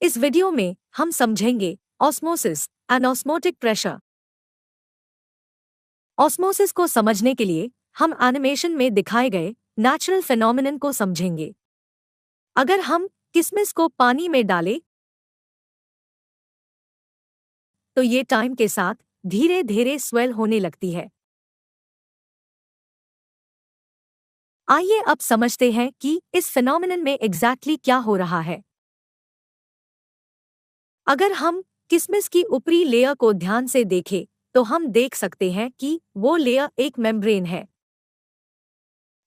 इस वीडियो में हम समझेंगे osmosis and osmotic pressure. Osmosis को समझने के लिए हम एनिमेशन में दिखाए गए नेचुरल फिनोमिनन को समझेंगे। अगर हम किशमिश को पानी में डालें तो ये टाइम के साथ धीरे धीरे स्वेल होने लगती है। आइए अब समझते हैं कि इस फिनोमिनन में एग्जैक्टली क्या हो रहा है। अगर हम किशमिश की ऊपरी लेयर को ध्यान से देखें तो हम देख सकते हैं कि वो लेयर एक मेम्ब्रेन है।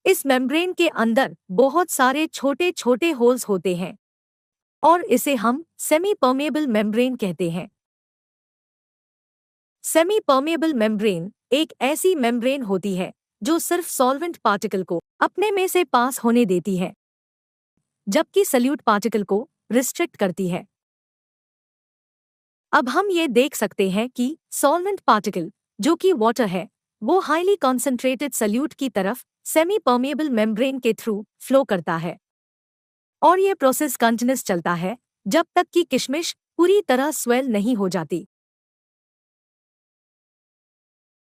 इस मेम्ब्रेन के अंदर बहुत सारे छोटे छोटे होल्स होते हैं और इसे हम सेमी परमेबल मेम्ब्रेन कहते हैं। सेमी परमेबल मेम्ब्रेन एक ऐसी मेम्ब्रेन होती है जो सिर्फ सॉल्वेंट पार्टिकल को अपने में से पास होने देती है, जबकि सल्यूट पार्टिकल को रिस्ट्रिक्ट करती है। अब हम ये देख सकते हैं कि सॉल्वेंट पार्टिकल, जो कि वाटर है, वो हाईली कॉन्सेंट्रेटेड सल्यूट की तरफ सेमी परमेबल मेम्ब्रेन के थ्रू फ्लो करता है और ये प्रोसेस कंटिन्यूस चलता है जब तक कि किशमिश पूरी तरह स्वेल नहीं हो जाती।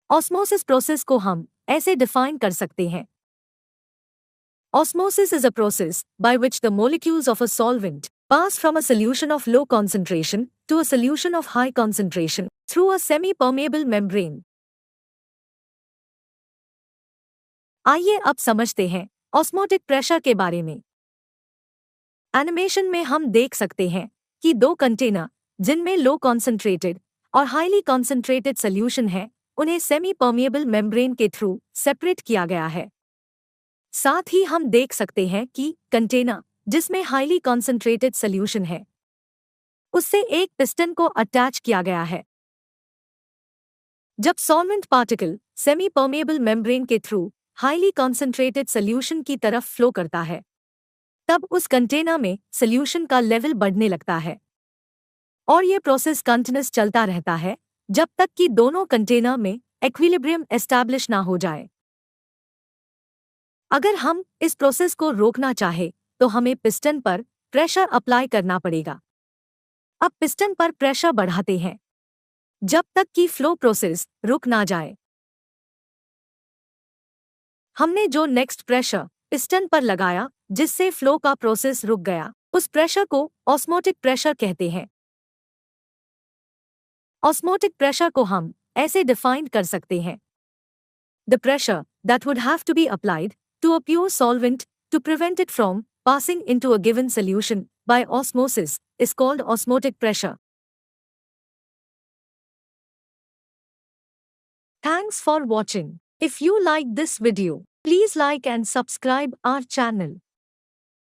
ऑस्मोसिस प्रोसेस को हम ऐसे डिफाइन कर सकते हैं। Osmosis is a process by which the molecules of a solvent pass from a solution of low concentration to a solution of high concentration through a semi-permeable membrane. आइए अब समझते हैं ऑस्मोटिक प्रेशर के बारे में। एनिमेशन में हम देख सकते हैं कि दो कंटेनर जिनमें लो कॉन्सेंट्रेटेड और हाईली कॉन्सेंट्रेटेड सोल्यूशन है, उन्हें सेमी परमेबल मेम्ब्रेन के थ्रू सेपरेट किया गया है। साथ ही हम देख सकते हैं कि कंटेनर जिसमें हाईली कॉन्सेंट्रेटेड सोल्यूशन है, उससे एक पिस्टन को अटैच किया गया है। जब solvent particle semi permeable membrane के थ्रू हाईली कॉन्सेंट्रेटेड सोल्यूशन की तरफ फ्लो करता है, तब उस कंटेनर में सोल्यूशन का लेवल बढ़ने लगता है और यह प्रोसेस कंटिन्यूस चलता रहता है जब तक कि दोनों कंटेनर में इक्विलिब्रियम एस्टैब्लिश ना हो जाए। अगर हम इस प्रोसेस को रोकना चाहे तो हमें पिस्टन पर प्रेशर अप्लाई करना पड़ेगा। अब पिस्टन पर प्रेशर बढ़ाते हैं जब तक कि फ्लो प्रोसेस रुक ना जाए। हमने जो नेक्स्ट प्रेशर पिस्टन पर लगाया जिससे फ्लो का प्रोसेस रुक गया, उस प्रेशर को ऑस्मोटिक प्रेशर कहते हैं। ऑस्मोटिक प्रेशर को हम ऐसे डिफाइन कर सकते हैं। The pressure that would have to be applied to a pure solvent to prevent it from passing into a given solution by osmosis is called osmotic pressure. Thanks for watching. If you like this video, please like and subscribe our channel.